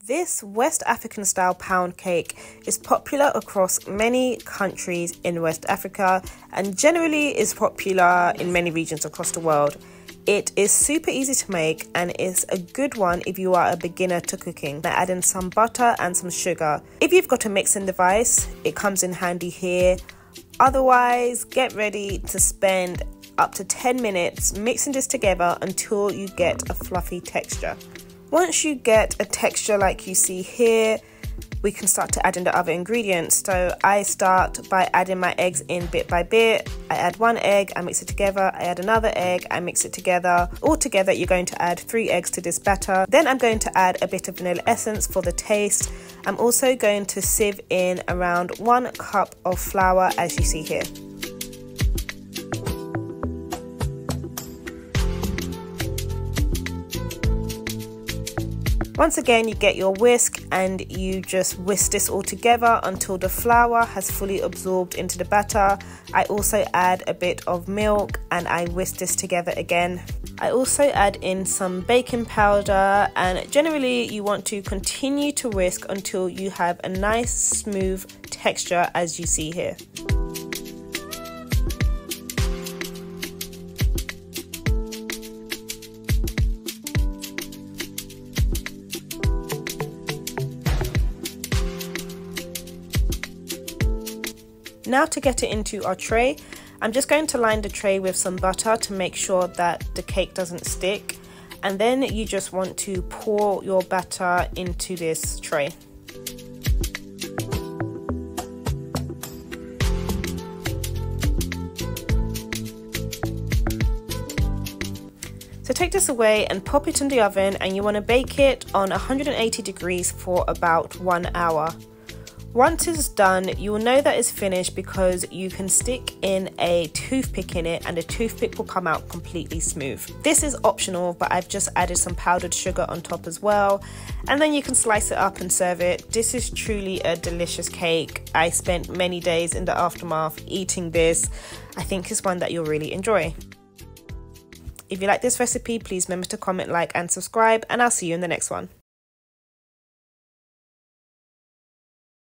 This West African style pound cake is popular across many countries in West Africa and generally is popular in many regions across the world. It is super easy to make and is a good one if you are a beginner to cooking. I add in some butter and some sugar. If you've got a mixing device, it comes in handy here. Otherwise, get ready to spend up to 10 minutes mixing this together until you get a fluffy texture. Once you get a texture like you see here, we can start to add in the other ingredients. So I start by adding my eggs in bit by bit. I add one egg, I mix it together. I add another egg, I mix it together. Altogether, you're going to add 3 eggs to this batter. Then I'm going to add a bit of vanilla essence for the taste. I'm also going to sieve in around 1 cup of flour, as you see here. Once again, you get your whisk and you just whisk this all together until the flour has fully absorbed into the batter. I also add a bit of milk and I whisk this together again. I also add in some baking powder, and generally you want to continue to whisk until you have a nice smooth texture, as you see here. Now to get it into our tray, I'm just going to line the tray with some butter to make sure that the cake doesn't stick. And then you just want to pour your batter into this tray. So take this away and pop it in the oven, and you want to bake it on 180 degrees for about 1 hour. Once it's done, you will know that it's finished because you can stick in a toothpick in it and the toothpick will come out completely smooth. This is optional, but I've just added some powdered sugar on top as well. And then you can slice it up and serve it. This is truly a delicious cake. I spent many days in the aftermath eating this. I think it's one that you'll really enjoy. If you like this recipe, please remember to comment, like and subscribe, and I'll see you in the next one.